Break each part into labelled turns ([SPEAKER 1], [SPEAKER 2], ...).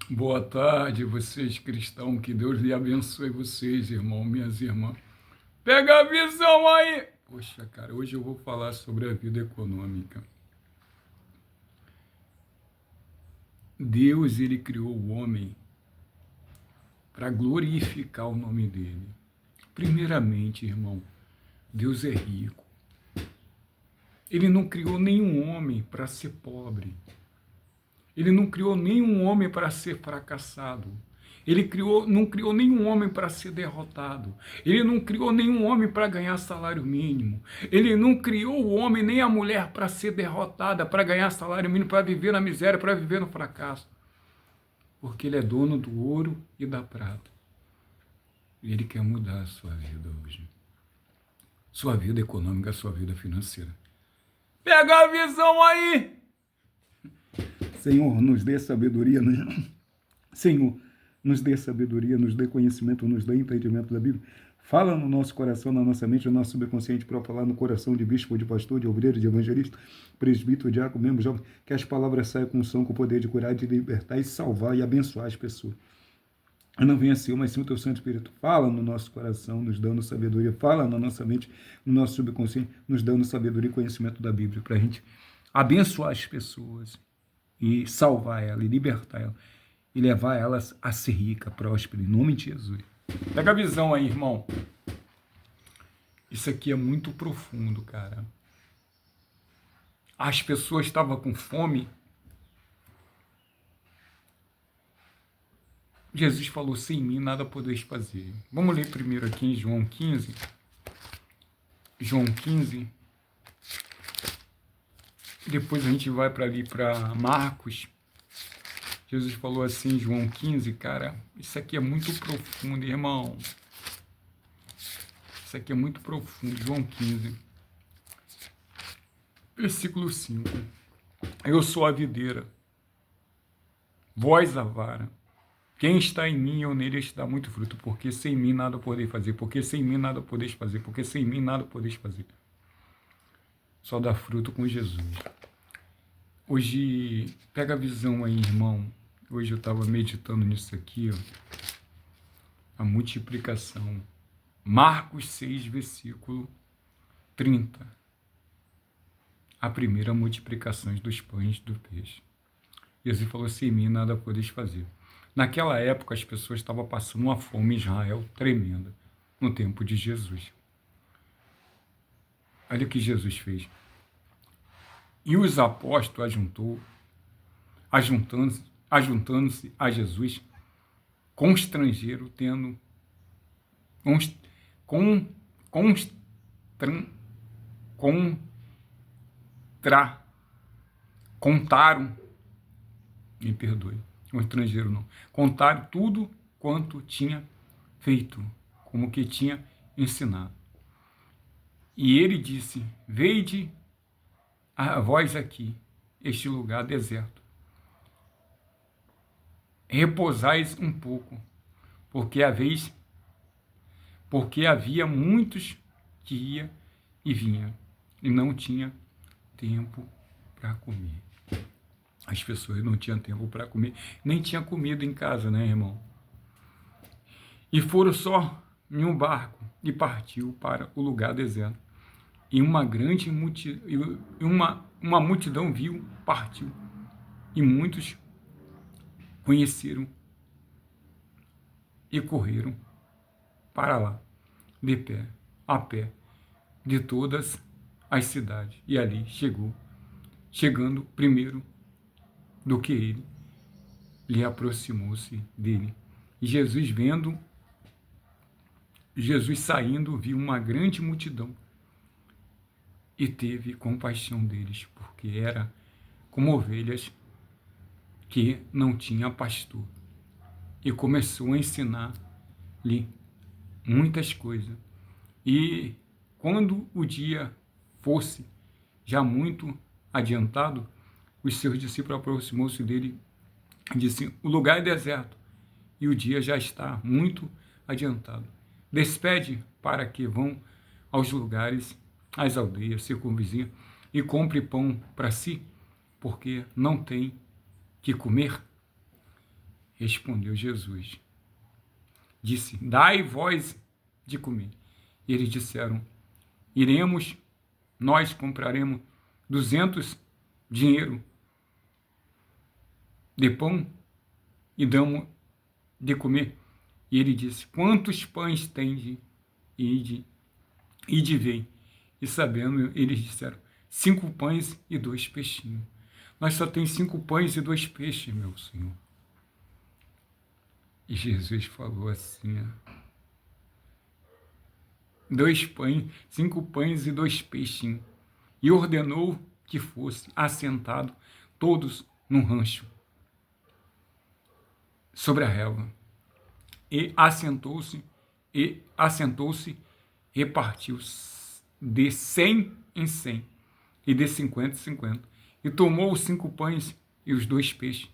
[SPEAKER 1] Boa tarde, vocês cristãos, que Deus lhe abençoe vocês, irmão, minhas irmãs. Pega a visão aí! Poxa, cara, hoje eu vou falar sobre a vida econômica. Deus, ele criou o homem para glorificar o nome dele. Primeiramente, irmão, Deus é rico. Ele não criou nenhum homem para ser pobre. Ele não criou nenhum homem para ser fracassado. Não criou nenhum homem para ser derrotado. Ele não criou nenhum homem para ganhar salário mínimo. Ele não criou o homem nem a mulher para ser derrotada, para ganhar salário mínimo, para viver na miséria, para viver no fracasso. Porque ele é dono do ouro e da prata. E ele quer mudar a sua vida hoje. Sua vida econômica, sua vida financeira. Pega a visão aí!
[SPEAKER 2] Senhor, nos dê sabedoria, Senhor, nos dê sabedoria, nos dê conhecimento, nos dê entendimento da Bíblia. Fala no nosso coração, na nossa mente, no nosso subconsciente, para falar no coração de bispo, de pastor, de obreiro, de evangelista, presbítero, diácono, membro, jovem, que as palavras saiam com som, com o poder de curar, de libertar e salvar e abençoar as pessoas. Não venha ser, mas sim o teu Santo Espírito. Fala no nosso coração, nos dando sabedoria. Fala na nossa mente, no nosso subconsciente, nos dando sabedoria e conhecimento da Bíblia, para a gente abençoar as pessoas e salvar ela, e libertar ela, e levar elas a ser rica, próspera, em nome de Jesus.
[SPEAKER 1] Pega a visão aí, irmão. Isso aqui é muito profundo, cara. As pessoas estavam com fome. Jesus falou, sem mim nada podeis fazer. Vamos ler primeiro aqui em João 15. João 15. Depois a gente vai para ali para Marcos. Jesus falou assim, João 15, cara, isso aqui é muito profundo, irmão. Isso aqui é muito profundo, João 15. Versículo 5. Eu sou a videira, vós a vara. Quem está em mim, eu nele está muito fruto, porque sem mim nada podeis fazer, porque sem mim nada podeis fazer, porque sem mim nada podeis fazer. Só dá fruto com Jesus. Hoje, pega a visão aí, irmão. Hoje eu estava meditando nisso aqui, ó. A multiplicação. Marcos 6, versículo 30. A primeira multiplicação dos pães e do peixe. Jesus falou, sem mim nada podeis fazer. Naquela época, as pessoas estavam passando uma fome em Israel tremenda, no tempo de Jesus. Olha o que Jesus fez. E os apóstolos ajuntando-se a Jesus, constrangeram, contaram, me perdoe, um estrangeiro não, contaram tudo quanto tinha feito, como que tinha ensinado. E ele disse, veide a vós aqui, este lugar deserto. Repousais um pouco, porque havia muitos que ia e vinha, e não tinha tempo para comer. As pessoas não tinham tempo para comer, nem tinha comida em casa, né, irmão? E foram só em um barco e partiu para o lugar deserto. E uma grande uma multidão viu, partiu, e muitos conheceram e correram para lá, de pé, a pé, de todas as cidades. E ali chegando primeiro do que ele, lhe aproximou-se dele. E Jesus saindo, viu uma grande multidão e teve compaixão deles, porque era como ovelhas que não tinha pastor. E começou a ensinar-lhe muitas coisas. E quando o dia fosse já muito adiantado, os seus discípulos aproximou-se dele e disse, o lugar é deserto e o dia já está muito adiantado. Despede para que vão aos lugares, às aldeias circunvizinhas, e compre pão para si, porque não tem que comer. Respondeu Jesus. Disse: dai vós de comer. E eles disseram: iremos, nós compraremos 200 dinheiro de pão e damos de comer. E ele disse: quantos pães tendes? Ide vei. E sabendo, eles disseram: 5 pães e 2 peixinhos. Nós só temos 5 pães e 2 peixes, meu Senhor. E Jesus falou assim: 2 pães, 5 pães e 2 peixinhos. E ordenou que fosse assentado todos num rancho sobre a relva. E assentou-se, repartiu de 100 em 100 e de 50 em 50. E tomou os 5 pães e os 2 peixes,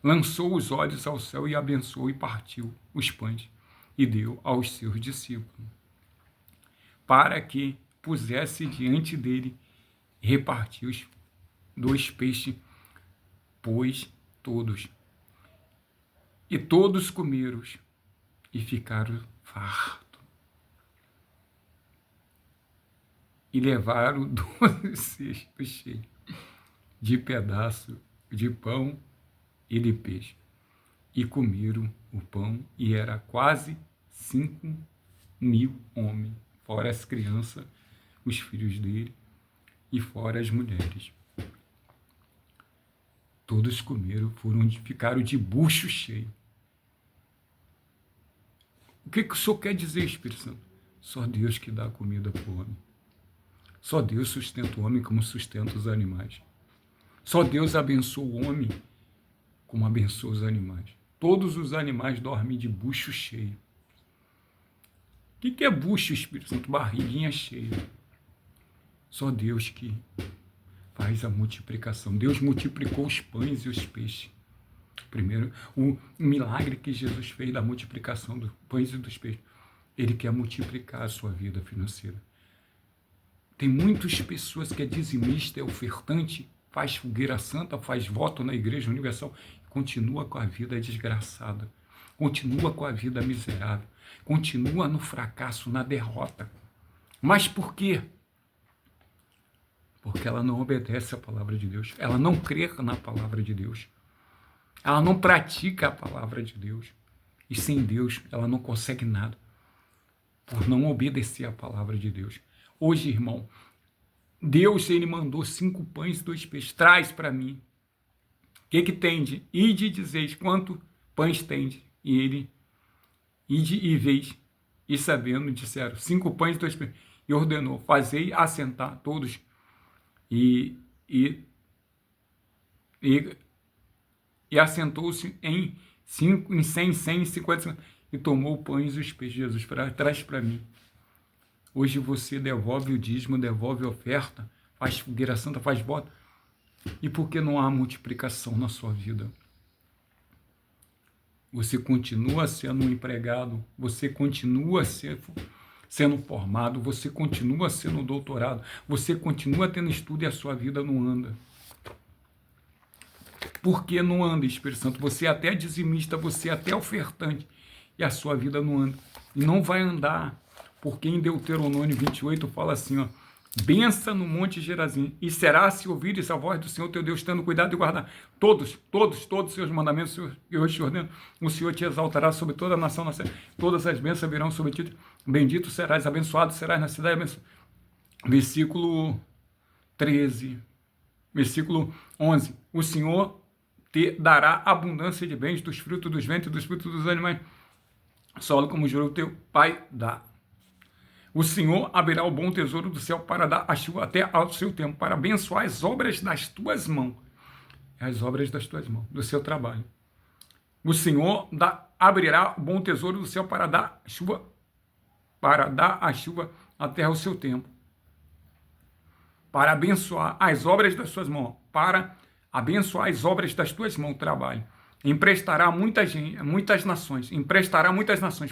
[SPEAKER 1] lançou os olhos ao céu e abençoou e partiu os pães e deu aos seus discípulos, para que pusesse diante dele, e repartiu os 2 peixes, pois todos. E todos comeram e ficaram fartos. E levaram 12 cestos cheios de pedaço de pão e de peixe. E comeram o pão, e era quase 5.000 homens, fora as crianças, os filhos dele, e fora as mulheres. Todos comeram, ficaram de bucho cheio. O que o Senhor quer dizer, Espírito Santo? Só Deus que dá comida para o homem. Só Deus sustenta o homem como sustenta os animais. Só Deus abençoa o homem como abençoa os animais. Todos os animais dormem de bucho cheio. O que é bucho, Espírito Santo? Barriguinha cheia. Só Deus que faz a multiplicação. Deus multiplicou os pães e os peixes. Primeiro, o milagre que Jesus fez da multiplicação dos pães e dos peixes. Ele quer multiplicar a sua vida financeira. Tem muitas pessoas que é dizimista, é ofertante, faz fogueira santa, faz voto na Igreja Universal, continua com a vida desgraçada, continua com a vida miserável, continua no fracasso, na derrota. Mas por quê? Porque ela não obedece à palavra de Deus, ela não crê na palavra de Deus, ela não pratica a palavra de Deus, e sem Deus ela não consegue nada, por não obedecer à palavra de Deus. Hoje, irmão, Deus, ele mandou 5 pães e 2 peixes. Traz para mim. O que tende? Ide e dizeis quanto pães tende. E ele, ide e veis. E sabendo, disseram, 5 pães e 2 peixes. E ordenou, fazei assentar todos. E assentou-se em 5, em 100, 100, 50. E tomou pães e os peixes. Jesus, traz para mim. Hoje você devolve o dízimo, devolve a oferta, faz fogueira santa, faz voto. E por que não há multiplicação na sua vida? Você continua sendo um empregado, você continua sendo formado, você continua sendo doutorado, você continua tendo estudo e a sua vida não anda. Por que não anda, Espírito Santo? Você é até dizimista, você é até ofertante e a sua vida não anda. E não vai andar. Porque em Deuteronômio 28 fala assim, ó, bença no monte Gerazim, e será se ouvires a voz do Senhor teu Deus, tendo cuidado de guardar todos os seus mandamentos que hoje te ordeno, o Senhor te exaltará sobre toda a nação, todas as bênçãos virão sobre ti, bendito serás, abençoado serás na cidade, abençoado. Versículo 13, versículo 11, o Senhor te dará abundância de bens, dos frutos dos ventos e dos frutos dos animais, solo como jurou teu pai dá. O Senhor abrirá o bom tesouro do céu para dar a chuva até ao seu tempo, para abençoar as obras das tuas mãos. As obras das tuas mãos, do seu trabalho. O Senhor abrirá o bom tesouro do céu para dar a chuva até ao seu tempo. Para abençoar as obras das suas mãos. Para abençoar as obras das tuas mãos, trabalho. Emprestará muitas nações,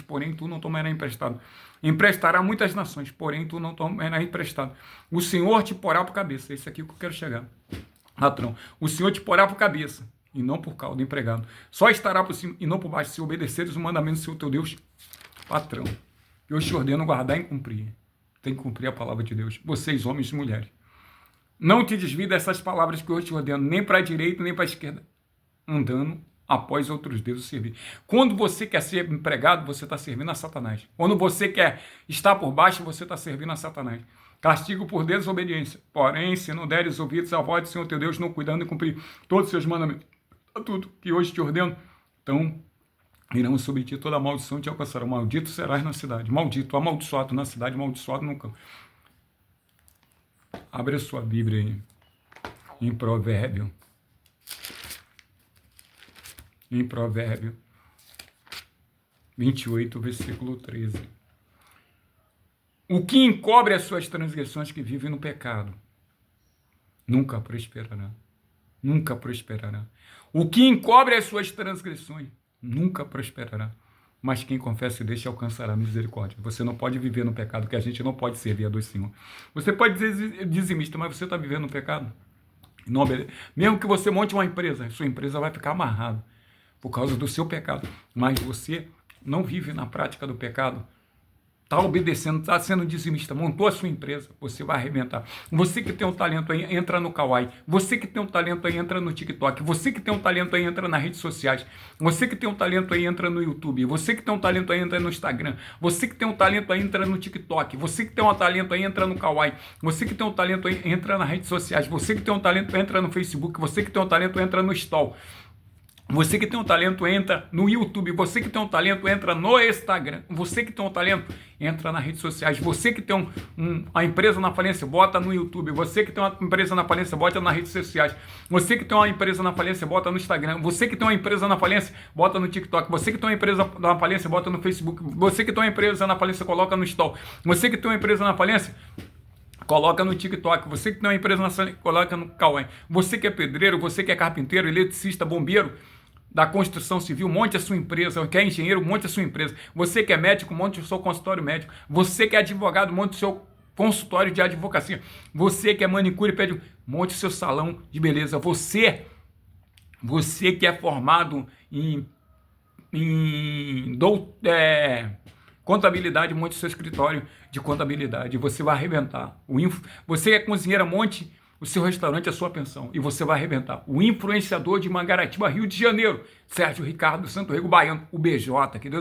[SPEAKER 1] porém tu não tomarás emprestado. Emprestará muitas nações, porém tu não tomarás emprestado. O Senhor te porá por cabeça, esse aqui que eu quero chegar, patrão. O Senhor te porá por cabeça, e não por causa do empregado. Só estará por cima e não por baixo, se obedeceres o mandamento do seu teu Deus, patrão. Eu te ordeno guardar e cumprir. Tem que cumprir a palavra de Deus. Vocês, homens e mulheres. Não te desvie dessas palavras que eu te ordeno, nem para a direita, nem para a esquerda, andando após outros deuses servir. Quando você quer ser empregado, você está servindo a Satanás. Quando você quer estar por baixo, você está servindo a Satanás. Castigo por desobediência. Porém, se não deres ouvidos à voz do Senhor teu Deus, não cuidando e cumprir todos os seus mandamentos, tudo que hoje te ordeno, então irão sobre ti toda a maldição te alcançará. Maldito serás na cidade. Maldito, amaldiçoado na cidade, amaldiçoado no campo. Abre a sua Bíblia aí, em Provérbio. Em Provérbio 28, versículo 13. O que encobre as suas transgressões que vive no pecado, nunca prosperará. Nunca prosperará. O que encobre as suas transgressões, nunca prosperará. Mas quem confessa e deixa alcançará misericórdia. Você não pode viver no pecado, porque a gente não pode servir a dois senhores. Você pode ser dizimista, mas você está vivendo no pecado? Não obedece. Mesmo que você monte uma empresa, sua empresa vai ficar amarrada por causa do seu pecado. Mas você não vive na prática do pecado. Está obedecendo, está sendo dizimista, montou a sua empresa, você vai arrebentar. Você que tem um talento aí, entra no Kawaii. Você que tem um talento aí, entra no TikTok. Você que tem um talento aí, entra nas redes sociais. Você que tem um talento aí, entra no YouTube. Você que tem um talento aí, entra no Instagram. Você que tem um talento aí, entra no TikTok. Você que tem um talento aí, entra no Kawaii. Você que tem um talento aí, entra nas redes sociais. Você que tem um talento, entra no Facebook. Você que tem um talento, entra no Stall. Você que tem um talento, entra no YouTube. Você que tem um talento, entra no Instagram. Você que tem um talento, entra nas redes sociais. Você que tem uma empresa na falência, bota no YouTube. Você que tem uma empresa na falência, bota nas redes sociais. Você que tem uma empresa na falência, bota no Instagram. Você que tem uma empresa na falência, bota no TikTok. Você que tem uma empresa na falência, bota no Facebook. Você que tem uma empresa na falência, coloca no Stall. Você que tem uma empresa na falência, coloca no TikTok. Você que tem uma empresa na falência, coloca no Kawaii. Você que é pedreiro, você que é carpinteiro, eletricista, bombeiro, da construção civil, monte a sua empresa. Quer engenheiro, monte a sua empresa. Você que é médico, monte o seu consultório médico. Você que é advogado, monte o seu consultório de advocacia. Você que é manicure, monte o seu salão de beleza. Você que é formado em contabilidade, monte o seu escritório de contabilidade. Você vai arrebentar. Você que é cozinheira, monte o seu restaurante, a sua pensão, e você vai arrebentar. O influenciador de Mangaratiba, Rio de Janeiro, Sérgio Ricardo Santo Rego Baiano, o BJ, que Deus